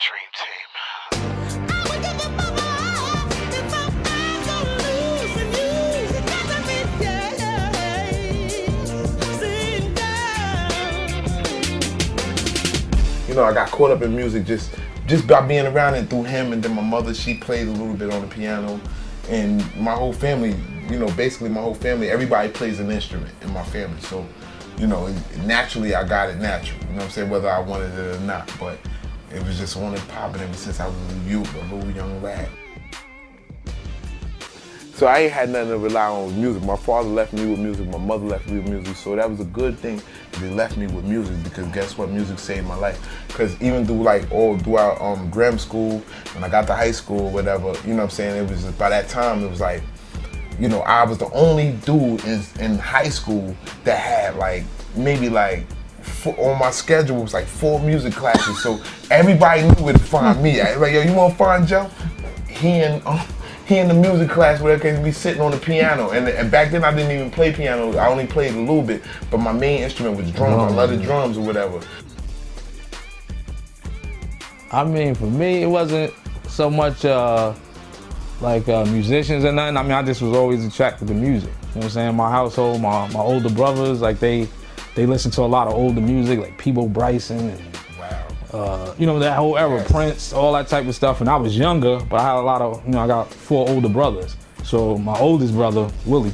You know, I got caught up in music just by being around it through him, and then my mother, she played a little bit on the piano, and my whole family, you know, basically my whole family, everybody plays an instrument in my family. So, you know, naturally I got it natural, you know what I'm saying, whether I wanted it or not, but it was just on and popping ever since I was a little young lad. So I ain't had nothing to rely on with music. My father left me with music, my mother left me with music, so that was a good thing that they left me with music, because guess what, music saved my life. Because even through all throughout grammar school, when I got to high school or whatever, you know what I'm saying, it was just, by that time it was like, you know, I was the only dude in high school that had maybe on my schedule was 4 music classes, so everybody knew where to find me. Like, yo, you wanna find Joe? He in the music class, where they could be sitting on the piano, and back then I didn't even play piano. I only played a little bit, but my main instrument was drums. I love the drums or whatever. I mean, for me, it wasn't so much musicians or nothing. I mean, I just was always attracted to music. You know what I'm saying? My household, my older brothers, they listen to a lot of older music, like Peabo Bryson and you know, that whole era, Prince, all that type of stuff. And I was younger, but I had a lot of, you know, I got 4 older brothers. So my oldest brother, Willie,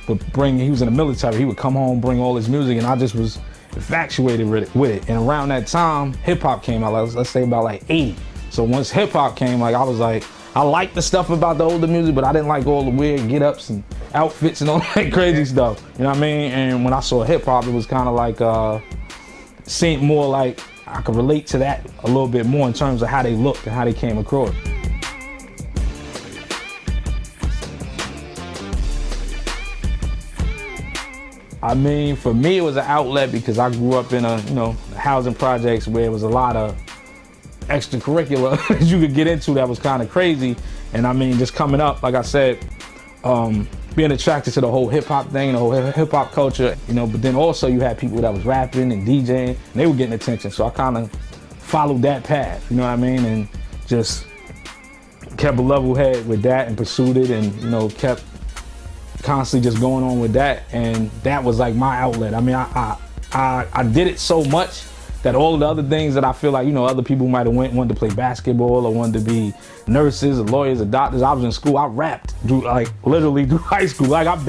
he was in the military. He would come home, bring all his music, and I just was infatuated with it. And around that time, hip hop came out, let's say about 80. So once hip hop came, I was like, I liked the stuff about the older music, but I didn't like all the weird get-ups and outfits and all that crazy stuff. You know what I mean? And when I saw hip hop, it was kind of seemed more like I could relate to that a little bit more in terms of how they looked and how they came across. I mean, for me, it was an outlet because I grew up in housing projects where it was a lot of extracurricular that you could get into that was kind of crazy. And I mean, just coming up, like I said, being attracted to the whole hip hop thing, the whole hip hop culture, you know, but then also you had people that was rapping and DJing, and they were getting attention. So I kind of followed that path, you know what I mean? And just kept a level head with that and pursued it, and, you know, kept constantly just going on with that. And that was like my outlet. I mean, I did it so much that all of the other things that I feel like, you know, other people might have wanted to play basketball or wanted to be nurses or lawyers or doctors. I was in school, I rapped literally through high school. I was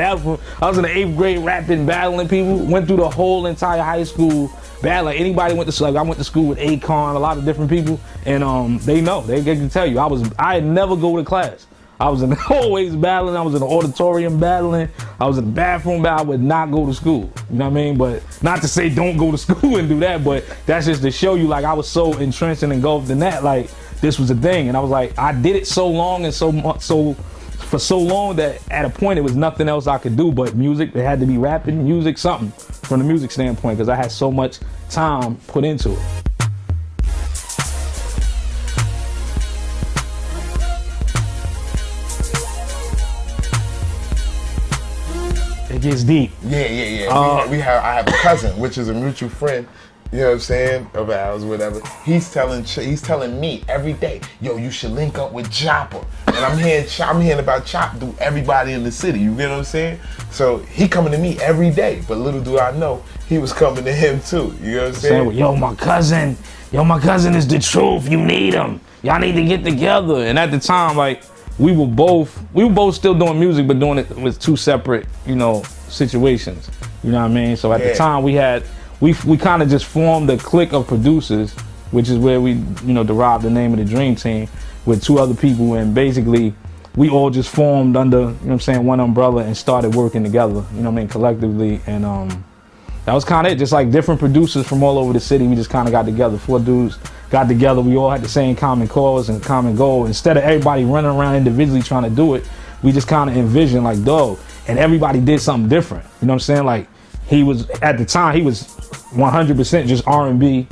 in the 8th grade rapping, battling people, went through the whole entire high school battling. Anybody went to school, I went to school with Akon, a lot of different people, and they know, they can tell you, I never go to class. I was in the hallways battling, I was in the auditorium battling, I was in the bathroom battling. I would not go to school, you know what I mean? But not to say don't go to school and do that, but that's just to show you, I was so entrenched and engulfed in that, this was a thing. And I was like, I did it so long and for so long that at a point it was nothing else I could do but music. It had to be rapping, music, something from the music standpoint, because I had so much time put into it. It gets deep. Yeah. I have a cousin, which is a mutual friend, you know what I'm saying, of ours, whatever. He's telling me every day, yo, you should link up with Chopper. And I'm hearing about Chop through everybody in the city, you get what I'm saying? So he coming to me every day, but little do I know, he was coming to him too, you know what I'm saying? Yo, my cousin is the truth, you need him. Y'all need to get together. And at the time, we were both still doing music, but doing it with 2 separate, you know, situations. You know what I mean? So at the time we kind of just formed a clique of producers, which is where we, you know, derived the name of the Dream Team with 2 other people, and basically we all just formed under, you know what I'm saying, one umbrella and started working together, you know what I mean, collectively. And that was kind of it, just different producers from all over the city. We just kind of got together, 4 dudes got together. We all had the same common cause and common goal. Instead of everybody running around individually trying to do it, we just kind of envisioned and everybody did something different. You know what I'm saying? At the time, he was 100% just R&B.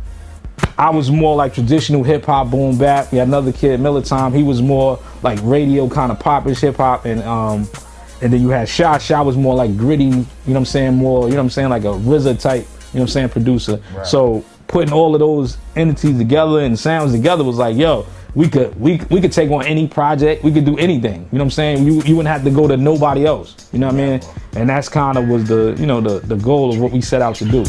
I was more traditional hip hop, boom bap. We had another kid, Militime. He was more radio kind of popish hip hop, and then you had Sha. Sha was more gritty, you know what I'm saying, more, you know what I'm saying, like a RZA type, you know what I'm saying, producer. Right. So putting all of those entities together and sounds together was like, yo, we could take on any project, we could do anything. You know what I'm saying? You wouldn't have to go to nobody else. You know what I mean? And that's kind of was the, you know, the goal of what we set out to do.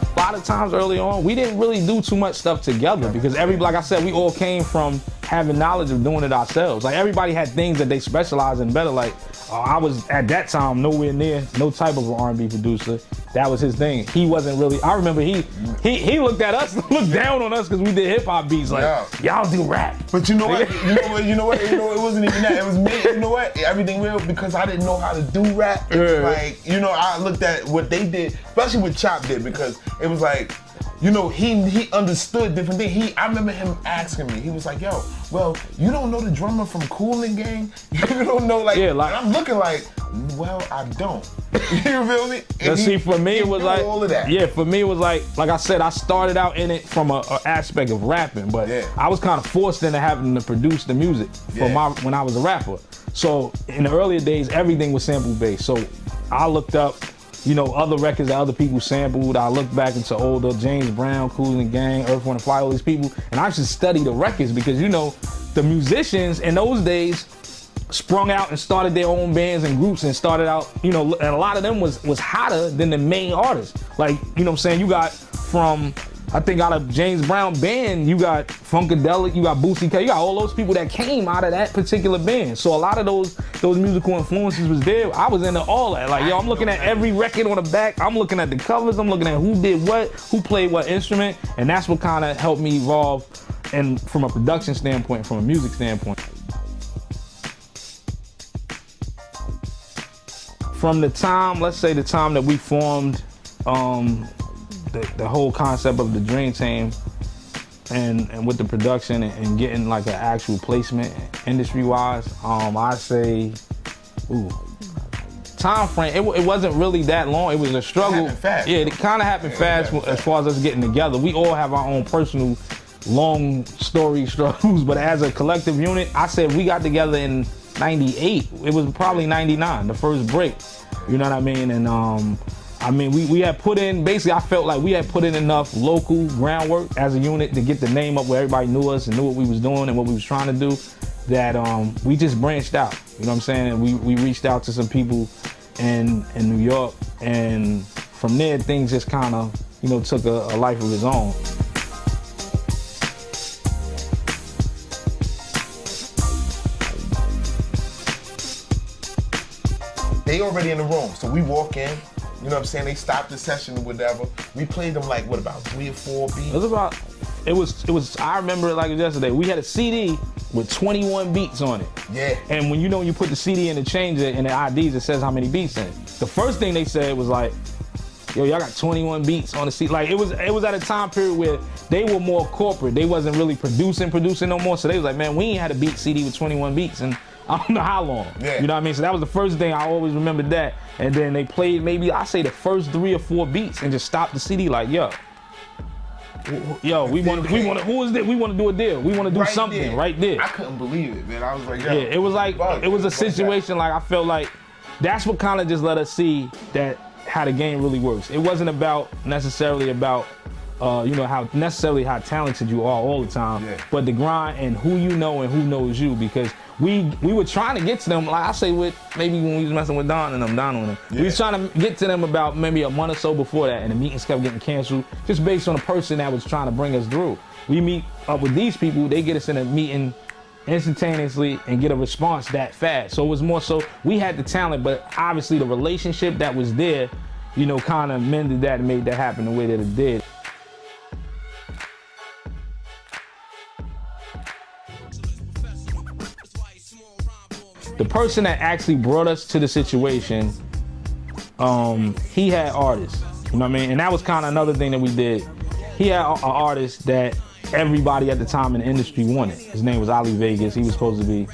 A lot of times early on, we didn't really do too much stuff together because like I said, we all came from having knowledge of doing it ourselves. Like everybody had things that they specialized in better. Like I was at that time nowhere near no type of an R&B producer. That was his thing. He wasn't really. I remember he looked at us, looked down on us because we did hip hop beats. Like y'all do rap. But you know what? You know what? It wasn't even that. It was me. You know what? Everything real because I didn't know how to do rap. It was like, you know, I looked at what they did, especially what Chop did, because it was like, you know, he understood different things. I remember him asking me. He was like, "Yo, well, you don't know the drummer from Kool and Gang? You don't know like?" And I'm looking like, "Well, I don't." You feel me? And see, for me it was like all of that. Yeah, for me it was like I said, I started out in it from a aspect of rapping, but I was kind of forced into having to produce the music for when I was a rapper. So in the earlier days, everything was sample based. So I looked up, you know, other records that other people sampled. I looked back into older James Brown, Kool and Gang, Earth, Wind & Fire, all these people, and I should study the records because, you know, the musicians in those days sprung out and started their own bands and groups and started out, you know, and a lot of them was hotter than the main artists. Like, you know what I'm saying? You got from, I think out of James Brown band, you got Funkadelic, you got Boosie K, you got all those people that came out of that particular band. So a lot of those musical influences was there. I was into all that. Like, yo, I'm looking at every record on the back. I'm looking at the covers. I'm looking at who did what, who played what instrument. And that's what kind of helped me evolve and from a production standpoint, from a music standpoint. From the time, let's say the time that we formed the whole concept of the Dream Team and with the production and getting like an actual placement industry-wise, I say, time frame, it wasn't really that long. It was a struggle. It fast. Yeah, it kind of happened fast as far as us getting together. We all have our own personal long story struggles, but as a collective unit, I said we got together in 98. It was probably 99, the first break. You know what I mean? And I mean, we had put in, basically I felt like we had put in enough local groundwork as a unit to get the name up where everybody knew us and knew what we was doing and what we was trying to do, that we just branched out. You know what I'm saying? And we reached out to some people in New York, and from there things just kind of, you know, took a life of its own. They already in the room, so we walk in, you know what I'm saying? They stopped the session or whatever. We played them like, what, about 3 or 4 beats? It was, I remember it like it was yesterday. We had a CD with 21 beats on it. Yeah. And when you put the CD in the changer and the IDs, it says how many beats in it. The first thing they said was like, yo, y'all got 21 beats on the CD. Like it was at a time period where they were more corporate. They wasn't really producing no more. So they was like, man, we ain't had a beat CD with 21 beats and I don't know how long. Yeah. You know what I mean? So that was the first thing. I always remembered that. And then they played maybe, I say the first 3 or 4 beats and just stopped the CD like, yo, we want to do a deal. We want to do something right there. I couldn't believe it, man. I was like, yo. Yeah, it was like, it was a situation like I felt like that's what kind of just let us see that how the game really works. It wasn't necessarily about how talented you are all the time, but the grind and who you know and who knows you, because we were trying to get to them, like I say with maybe when we was messing with Don on them. We was trying to get to them about maybe a month or so before that, and the meetings kept getting canceled just based on the person that was trying to bring us through. We meet up with these people, they get us in a meeting instantaneously and get a response that fast. So it was more so we had the talent, but obviously the relationship that was there, kind of mended that and made that happen the way that it did. The person that actually brought us to the situation, he had artists, you know what I mean? And that was kind of another thing that we did. He had an artist that everybody at the time in the industry wanted. His name was Ali Vegas. He was supposed to be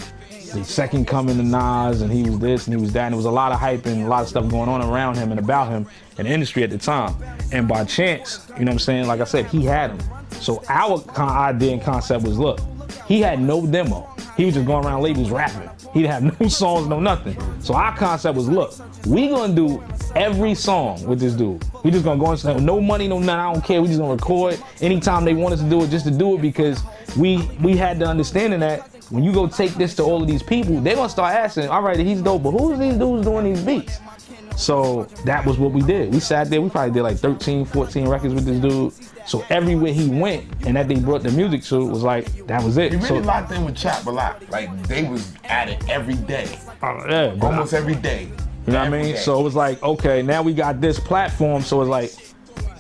the second coming to Nas, and he was this and he was that. And there was a lot of hype and a lot of stuff going on around him and about him in the industry at the time. And by chance, you know what I'm saying? Like I said, he had him. So our idea and concept was, look, he had no demo. He was just going around labels rapping. He didn't have no songs, no nothing. So our concept was, look, we gonna do every song with this dude. We just gonna go and no money, no nothing, I don't care. We just gonna record anytime they want us to do it, just to do it, because we had the understanding that when you go take this to all of these people, they're gonna start asking, all right, he's dope, but who's these dudes doing these beats? So that was what we did. We sat there, we probably did like 13, 14 records with this dude. So everywhere he went and that they brought the music to was like, that was it. He really locked in with Chop a lot. Like, they was at it every day. Yeah, almost every day. You know what I mean? So it was like, okay, now we got this platform. So it's like,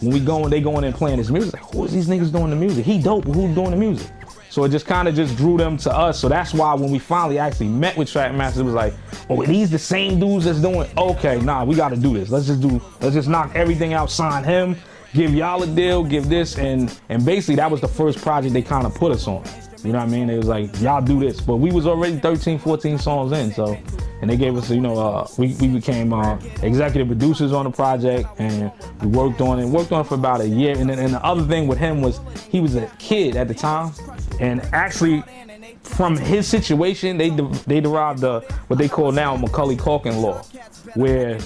when we going, they going and playing this music. Like, who is these niggas doing the music? He dope, but who's doing the music? So it just kind of just drew them to us. So that's why when we finally actually met with Trackmasters, it was like, oh, are these the same dudes that's doing? Okay, nah, we got to do this. Let's just knock everything out, sign him, give y'all a deal, give this, and basically that was the first project they kind of put us on. You know what I mean? They was like, y'all do this. But we was already 13, 14 songs in, so, and they gave us, you know, we became executive producers on the project, and we worked on it for about a year. And then the other thing with him was he was a kid at the time, and actually from his situation, they derived what they call now Macaulay-Culkin law, where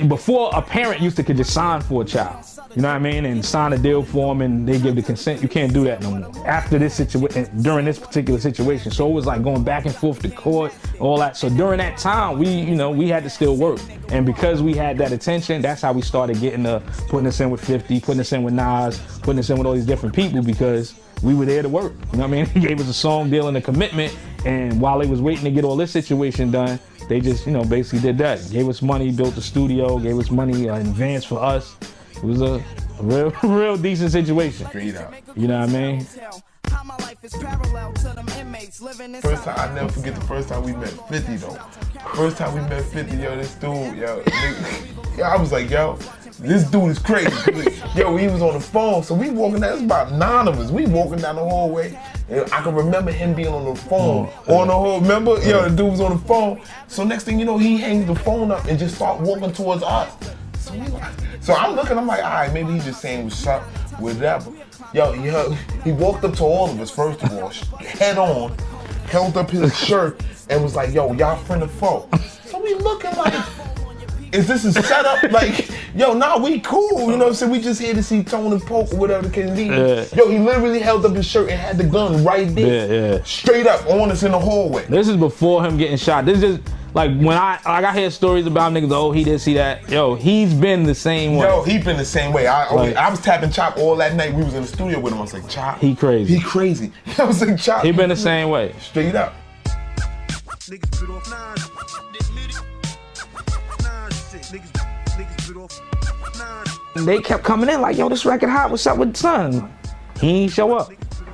before a parent used to could just sign for a child. You know what I mean? And sign a deal for them and they give the consent. You can't do that no more. After this situation, during this particular situation. So it was like going back and forth to court, all that. So during that time, we had to still work. And because we had that attention, that's how we started putting us in with 50, putting us in with Nas, putting us in with all these different people, because we were there to work. You know what I mean? He gave us a song deal and a commitment. And while they was waiting to get all this situation done, they just, basically did that. Gave us money, built the studio, gave us money in advance for us. It was a real decent situation. Straight up. You know what I mean? First time, I never forget the first time we met 50 though. First time we met 50, yo, this dude, yo, I was like, yo, this dude is crazy. Yo, he was on the phone, so we walking down, there's about 9 of us. We walking down the hallway, and I can remember him being on the phone. On the whole, remember? Yo, the dude was on the phone. So next thing you know, he hangs the phone up and just start walking towards us. So I'm looking, I'm like, all right, maybe he's just saying what's up, whatever. Yo, he walked up to all of us, first of all, head on, held up his shirt, and was like, yo, y'all friend or foe? So we looking like, is this a setup? Like, yo, nah, we cool, you know what I'm saying? We just here to see Tone and Poke or whatever the case be. Yo, he literally held up his shirt and had the gun right there. Straight up on us in the hallway. This is before him getting shot. This is like when I hear stories about niggas, oh, he did see that. Yo, he's been the same way. Yo, he been the same way. I was tapping Chop all that night. We was in the studio with him. I was like, Chop. He crazy. He crazy. I was like, Chop. He been the same way. Straight up. They kept coming in like, yo, this record hot, what's up with the son? He ain't show up.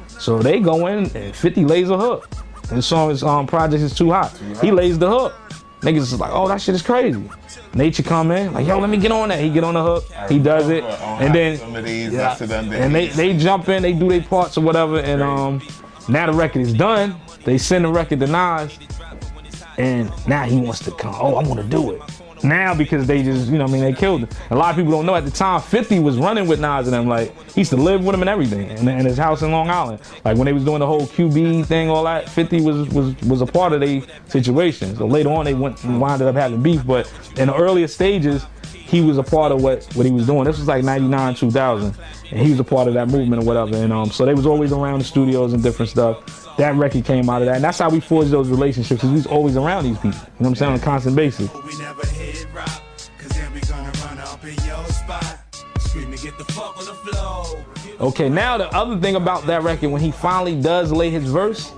So they go in and 50 lays a hook. And the song is project is too hot. He lays the hook. Niggas is like, oh, that shit is crazy. Nature come in, like, yo, let me get on that. He get on the hook, he does it, and then and they jump in, they do their parts or whatever, and now the record is done. They send the record to Nas, and now he wants to come. Oh, I want to do it now because they just, they killed him. A lot of people don't know at the time 50 was running with Nas and them. Like, he used to live with him and everything, in his house in Long Island. Like when they was doing the whole QB thing, all that, 50 was a part of their situation. So later on they winded up having beef, but in the earlier stages, he was a part of what he was doing. This was like 99, 2000, and he was a part of that movement or whatever. And so they was always around the studios and different stuff. That record came out of that, and that's how we forged those relationships, because we was always around these people. You know what I'm saying, on a constant basis. We never hit rock, cause then we gonna run up in your spot. Scream to get the fuck on the floor. Okay, now the other thing about that record, when he finally does lay his verse,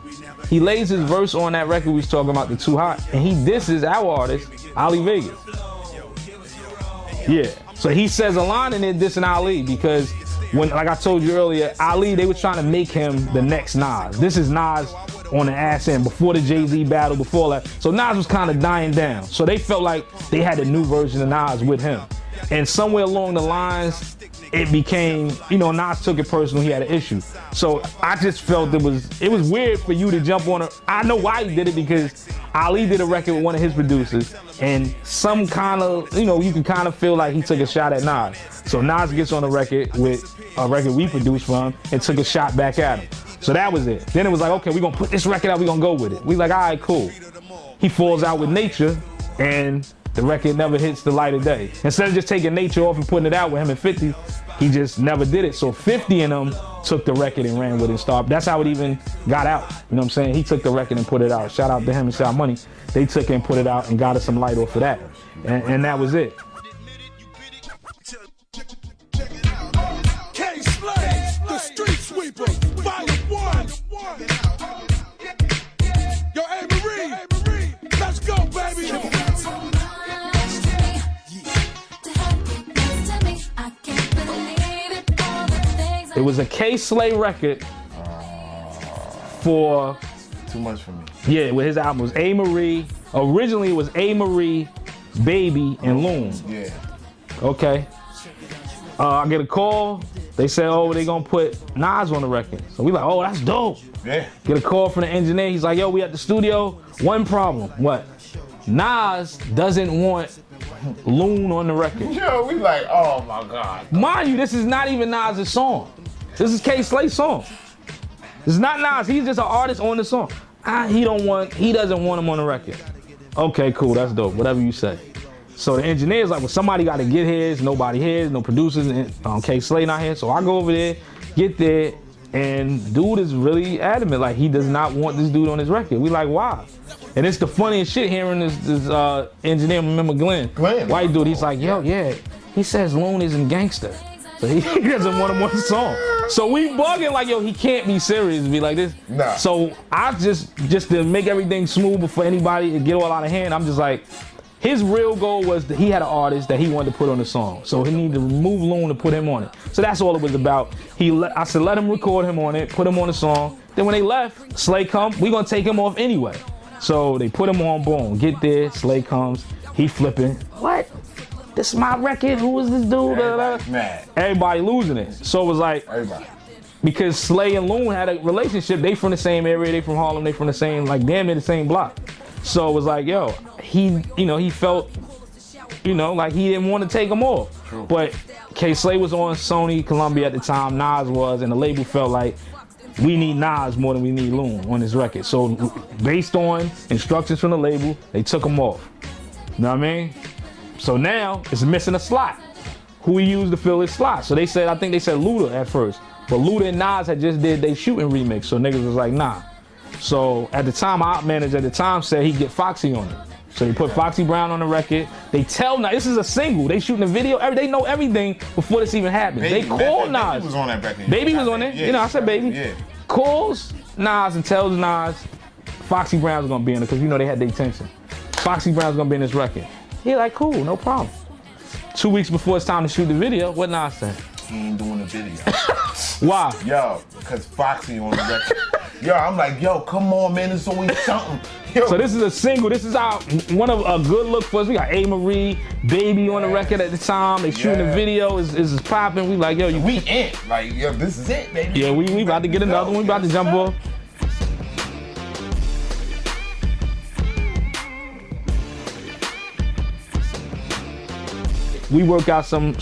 he lays his verse on that record we was talking about, the Too Hot, and he disses our artist, Ali Vegas. Yeah, so he says a line in there dissing Ali, because when, like I told you earlier, Ali, they were trying to make him the next Nas. This is Nas on the ass end, before the Jay-Z battle, before that. So Nas was kind of dying down. So they felt like they had a new version of Nas with him. And somewhere along the lines, it became, Nas took it personal, he had an issue. So I just felt it was weird for you to jump on I know why he did it, because Ali did a record with one of his producers, and some kind of, you can kind of feel like he took a shot at Nas. So Nas gets on the record with a record we produced for him and took a shot back at him. So that was it. Then it was like, okay, we're gonna put this record out, we're gonna go with it. We like, all right, cool. He falls out with Nature, and the record never hits the light of day. Instead of just taking Nature off and putting it out with him and 50, he just never did it. So 50 and them took the record and ran with it and started. That's how it even got out. You know what I'm saying? He took the record and put it out. Shout out to him and Shout Money. They took it and put it out and got us some light off of that. And that was it. The street sweeper, volume 1. Yo, Amerie, let's go, baby. It was a K-Slay record for... Too much for me. Yeah, with his album. It was Amerie. Originally, it was Amerie, Baby, and Loon. Yeah. Okay. I get a call. They said, oh, they gonna put Nas on the record. So we like, oh, that's dope. Yeah. Get a call from the engineer. He's like, yo, we at the studio. One problem. What? Nas doesn't want Loon on the record. Yo, we like, oh my God. Mind you, this is not even Nas' song. This is K-Slay's song. This is not Nas. He's just an artist on the song. He doesn't want him on the record. Okay, cool. That's dope. Whatever you say. So the engineer's like, well, somebody got to get his. Nobody here. No producers. And K-Slay not here. So I go over there, get there, and dude is really adamant. Like, he does not want this dude on his record. We like, why? And it's the funniest shit hearing this engineer, remember Glenn? White dude, he's like, yo, yeah. He says Loon isn't gangster. So he doesn't want him on the song. So we bugging like, yo, he can't be serious and be like this. Nah. So I just to make everything smooth before anybody to get all out of hand, I'm just like, his real goal was that he had an artist that he wanted to put on the song. So he needed to remove Loon to put him on it. So that's all it was about. I said, let him record him on it, put him on the song. Then when they left, Slay come, we gonna take him off anyway. So they put him on, boom, get there, Slay comes, he flipping. What? This is my record, who is this dude? Everybody's mad. Everybody losing it. So it was like, Everybody. Because Slay and Loon had a relationship, they from the same area, they from Harlem, they from the same, like damn near the same block. So it was like, yo, he felt, like he didn't want to take him off. True. But K-Slay was on Sony, Columbia at the time, Nas was, and the label felt like we need Nas more than we need Loon on this record. So based on instructions from the label, they took him off. You know what I mean? So now it's missing a slot. Who he used to fill his slot? So I think they said Luda at first. But Luda and Nas had just did they shooting remix, so niggas was like, nah. So at the time, our manager at the time said he'd get Foxy on it. So he put Foxy Brown on the record. They tell Nas, this is a single. They shooting a video. They know everything before this even happened. They call Nas. Baby was on that record. Baby was on it. Yeah, I said Baby. Yeah. Calls Nas and tells Nas Foxy Brown's gonna be in it because they had their attention. Foxy Brown's gonna be in this record. He like, cool, no problem. 2 weeks before it's time to shoot the video, what Nas said? He ain't doing the video. Why? Yo, because Foxy on the record. Yo, I'm like, yo, come on, man, it's always something. Yo. So this is a single. This is our one of a good look for us. We got Amerie, Baby on the record at the time. They shooting the video. Is popping. We like, yo, we in. Like, yo, this is it, baby. Yeah, we about to get another one. We about to jump off. We work out some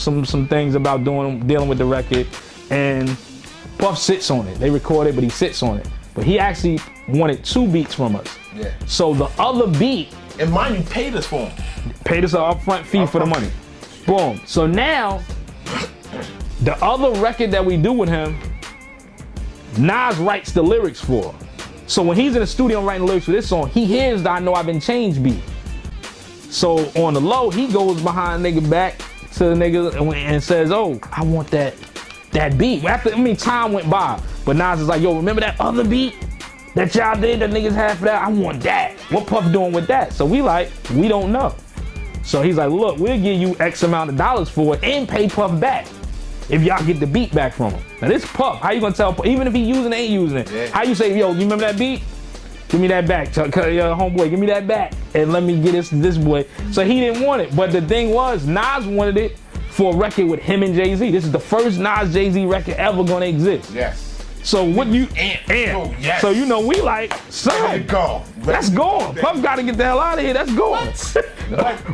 things about dealing with the record, and Puff sits on it. They record it, but he sits on it. But he actually wanted 2 beats from us. Yeah. So the other beat, and mind you, paid us for him. Paid us an upfront fee for the money. Boom. So now, the other record that we do with him, Nas writes the lyrics for. So when he's in the studio writing lyrics for this song, he hears the I Know I've Been Changed beat. So on the low, he goes behind nigga back to the nigga and says, oh, I want that beat. Time went by. But Nas is like, yo, remember that other beat that y'all did that niggas had for that? I want that. What Puff doing with that? So we don't know. So he's like, look, we'll give you X amount of dollars for it and pay Puff back if y'all get the beat back from him. Now this Puff, how you gonna tell Puff, even if he using it, ain't using it, how you say, yo, you remember that beat? Give me that back, homeboy, give me that back and let me get this boy. So he didn't want it, but the thing was, Nas wanted it for a record with him and Jay-Z. This is the first Nas Jay-Z record ever gonna exist. Yes. So what you Oh, yes. So we like, son, go. That's going. Puff gotta get the hell out of here. That's going.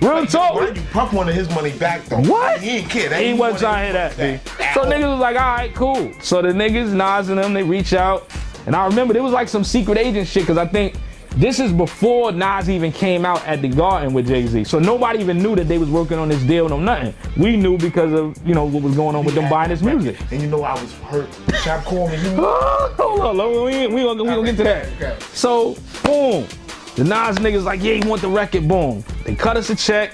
Real talk. Why you Puff wanted his money back though? What? He ain't kid. He wasn't trying to hear that. So niggas was like, all right, cool. So the niggas, Nas and them, they reach out And I remember there was like some secret agent shit, because I think this is before Nas even came out at the Garden with Jay-Z. So nobody even knew that they was working on this deal, no nothing. We knew because of, you know, what was going on with them buying this music. And you know I was hurt. Shop called me. Hold on, we gonna get to that. Okay. So, boom. The Nas niggas like, yeah, you want the record, boom. They cut us a check.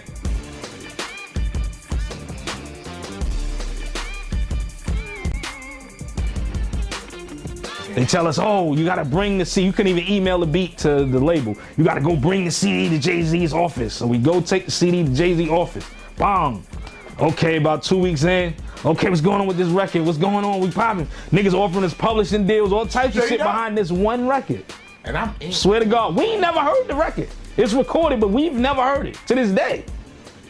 They tell us, oh, you gotta bring the CD. You couldn't even email the beat to the label. You gotta go bring the CD to Jay-Z's office. So we go take the CD to Jay-Z's office. Bang. Okay, about 2 weeks in. Okay, what's going on with this record? What's going on? We popping. Niggas offering us publishing deals, all types of shit behind this one record. And I'm in. Swear to God, we ain't never heard the record. It's recorded, but we've never heard it to this day.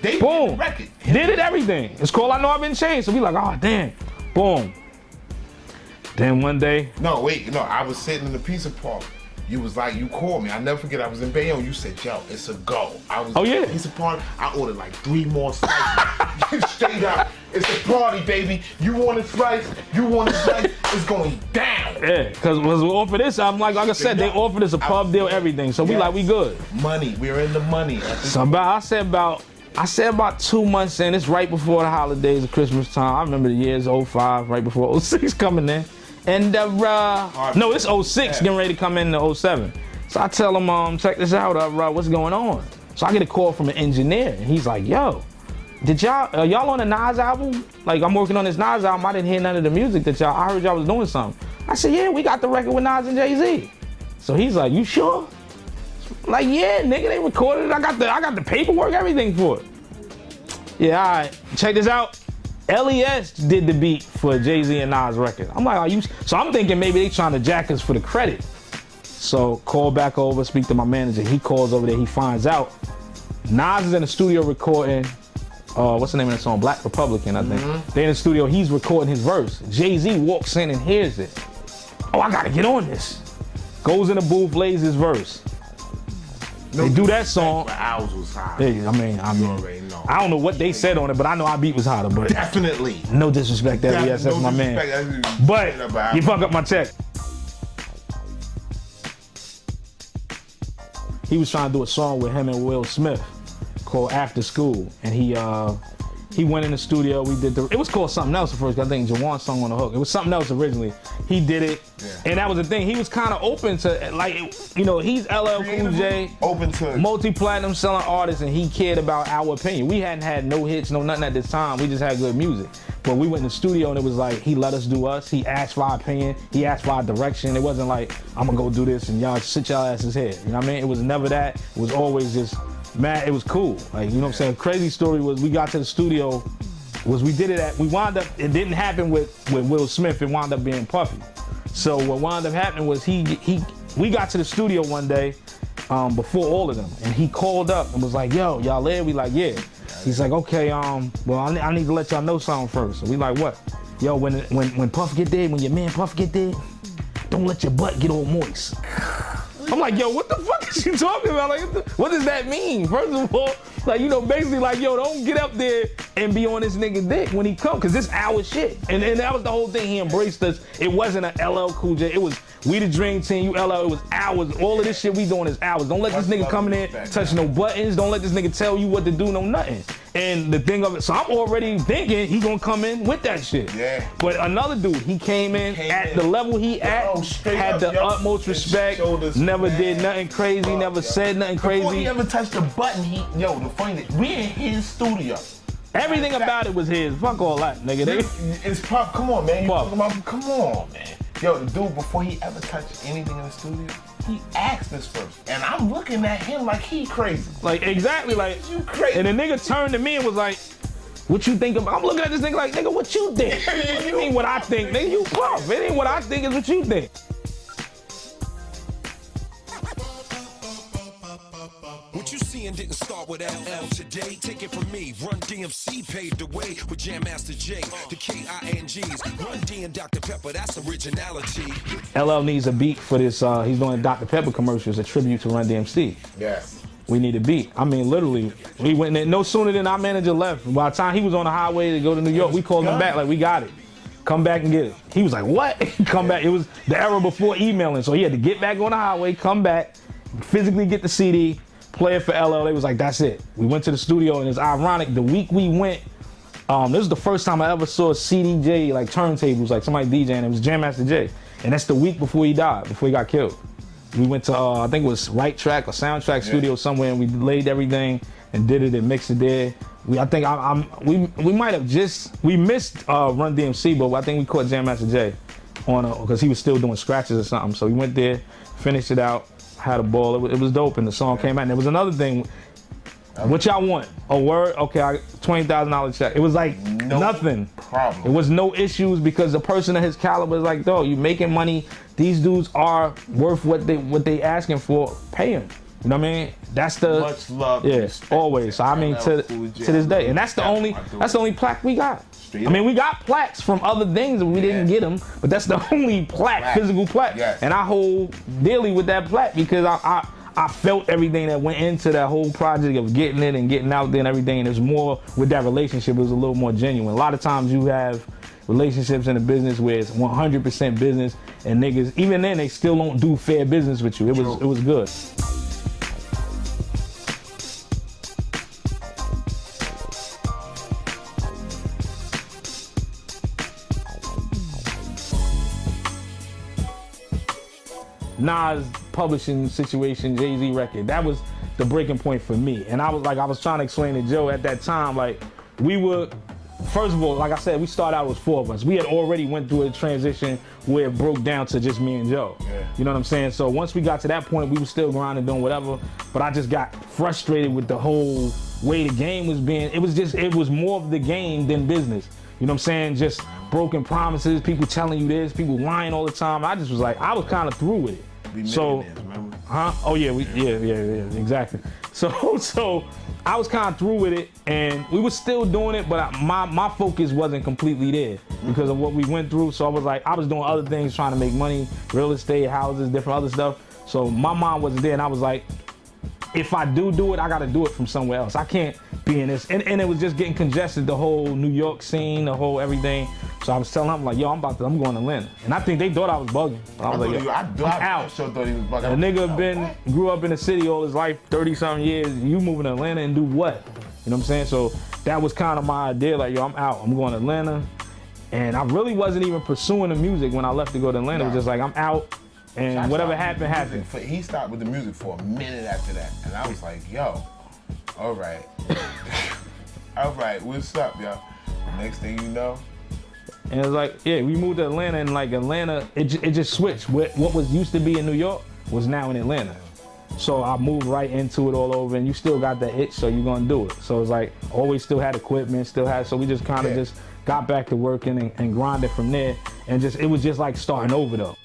They boom. did the record. Did it everything. It's called I Know I've Been Changed. So we like, oh, damn. Boom. Then one day. No, wait, no, I was sitting in the pizza park. You was like, you called me. I never forget, I was in Bayonne. You said, yo, it's a go. I was in the pizza park. I ordered like 3 more slices. Straight up. It's a party, baby. You want a slice? You want a slice? It's going down. Yeah, because we offer this, I'm like I said, they offered us a pub deal, everything. So we like, we good. Money, we're in the money. So I said about 2 months in, it's right before the holidays of Christmas time. I remember the years 05, right before 06 coming in. And no, it's 06 getting ready to come into 07. So I tell him, check this out, what's going on? So I get a call from an engineer, and he's like, yo, did y'all on the Nas album? Like, I'm working on this Nas album. I didn't hear none of the music that I heard y'all was doing something. I said, yeah, we got the record with Nas and Jay-Z. So he's like, you sure? I'm like, yeah, nigga, they recorded it. I got the paperwork, everything for it. Yeah, all right, check this out. LES did the beat for Jay-Z and Nas record. I'm like, are you? So I'm thinking maybe they trying to jack us for the credit. So call back over, speak to my manager. He calls over there, he finds out. Nas is in the studio recording, what's the name of that song? Black Republican, I think. They're in the studio, he's recording his verse. Jay-Z walks in and hears it. Oh, I gotta get on this. Goes in the booth, lays his verse. They do that song. But ours was hot. Yeah, I mean, I don't know what they said on it, but I know our beat was hotter. But definitely. No disrespect to LES, that's my man. But you fuck up my check. He was trying to do a song with him and Will Smith called After School, and he went in the studio. We did it was called something else at first. I think Jawan's song on the hook. It was something else originally. He did it, and that was the thing. He was kind of open to, like, you know, he's LL Cool J, open to multi-platinum selling artist, and he cared about our opinion. We hadn't had no hits, no nothing at this time. We just had good music. But we went in the studio, and it was like he let us do us. He asked for our opinion. He asked for our direction. It wasn't like I'm gonna go do this and y'all sit y'all asses here. You know what I mean? It was never that. It was always just. Man, it was cool. Like, you know what I'm saying? Crazy story was we got to the studio, we wound up, it didn't happen with Will Smith, it wound up being Puffy. So what wound up happening was we got to the studio one day before all of them, and he called up and was like, yo, y'all there? We like, yeah. He's like, okay, well, I need to let y'all know something first. So we like, what? Yo, when Puff get there, when your man Puff get there, don't let your butt get all moist. I'm like, yo, what the fuck is you talking about? Like, what does that mean? First of all, like, you know, basically like, yo, don't get up there and be on this nigga dick when he come, cause this our shit. And that was the whole thing. He embraced us. It wasn't a LL Cool J. It was we the Dream Team, you LL. It was ours. All of this shit we doing is ours. Don't let this nigga come in there, touch no buttons. Don't let this nigga tell you what to do, no nothing. And the thing of it, so I'm already thinking he gonna come in with that shit. Yeah. But another dude, he came in at the level he at, had the utmost respect, never did nothing crazy, never said nothing crazy. Before he ever touched a button, the funny thing, we in his studio. Everything about it was his. Fuck all that, nigga. It's Puff. Come on, man. Puff. Come on, man. Yo, the dude, before he ever touched anything in the studio, he asked us first. And I'm looking at him like he crazy. Like, exactly, like, you crazy. And the nigga turned to me and was like, what you think about? I'm looking at this nigga like, nigga, what you think? It ain't what I think, nigga, you Puff. It ain't what I think, it's what you think. What you seeing didn't start with LL today. Take it from me. Run-DMC paved the way with Jam Master Jay. The KINGs. Run-D and Dr. Pepper, that's originality. LL needs a beat for this. He's doing Dr. Pepper commercials, a tribute to Run-DMC. Yes. We need a beat. I mean, literally, we went in there, no sooner than our manager left. By the time he was on the highway to go to New York, we called him back like, we got it. come back and get it. He was like, what? Come back. It was the era before emailing, so he had to get back on the highway, come back, physically get the CD, play it for LL. They was like, that's it. We went to the studio, and it's ironic. The week we went, this was the first time I ever saw CDJ, like turntables, like somebody DJing. It was Jam Master Jay. And that's the week before he died, before he got killed. We went to, I think it was Right Track or Soundtrack Studio somewhere, and we laid everything and did it and mixed it there. I think we might have we missed Run-DMC, but I think we caught Jam Master Jay because he was still doing scratches or something. So we went there, finished it out, had a ball. It was dope, and the song came out. And there was another thing. What y'all want? A word? Okay, $20,000 check. It was like nothing. Problem. It was no issues because the person of his caliber is like, dog, you making money. These dudes are worth what they asking for. Pay them. You know what I mean? That's the much love. Yeah, always. So I mean, to this day, and that's the only plaque we got. I mean, we got plaques from other things and we didn't get them, but that's the only physical plaque. Yes. And I hold dearly with that plaque because I felt everything that went into that whole project of getting it and getting out there and everything. And there's more with that relationship. It was a little more genuine. A lot of times you have relationships in the business where it's 100% business, and niggas, even then, they still don't do fair business with you. It was good. Nas publishing situation, Jay-Z record, that was the breaking point for me. And I was trying to explain to Joe at that time, like, we were, first of all, like I said, we started out as 4 of us. We had already went through a transition where it broke down to just me and Joe. Yeah. You know what I'm saying? So once we got to that point, we were still grinding, doing whatever, but I just got frustrated with the whole way the game was being. It was more of the game than business. You know what I'm saying? Just broken promises, people telling you this, people lying all the time. I just was like, I was kind of through with it. So, remember? Oh yeah, yeah, exactly. So I was kind of through with it, and we were still doing it, but my focus wasn't completely there because of what we went through. So I was like, I was doing other things, trying to make money, real estate, houses, different other stuff. So my mind wasn't there, and I was like, if I do it, I got to do it from somewhere else. I can't be in this, and it was just getting congested, the whole New York scene, the whole everything. So I was telling him, like, yo, I'm going to Atlanta. And I think they thought I was bugging. But I was like, yo, I'm out. Sure thought he was bugging. A nigga grew up in the city all his life, 30-something years. You moving to Atlanta and do what? You know what I'm saying? So that was kind of my idea, like, yo, I'm out. I'm going to Atlanta. And I really wasn't even pursuing the music when I left to go to Atlanta. It was just like, I'm out. And whatever happened, happened. He stopped with the music for a minute after that. And I was like, yo, all right. All right, what's up, y'all? Next thing you know. And it was like, yeah, we moved to Atlanta, and like Atlanta, it just switched. What was used to be in New York was now in Atlanta. So I moved right into it all over, and you still got that itch, so you're gonna do it. So it's like, always still had equipment, so we just kind of just got back to working and grinded from there. And it was just like starting over though.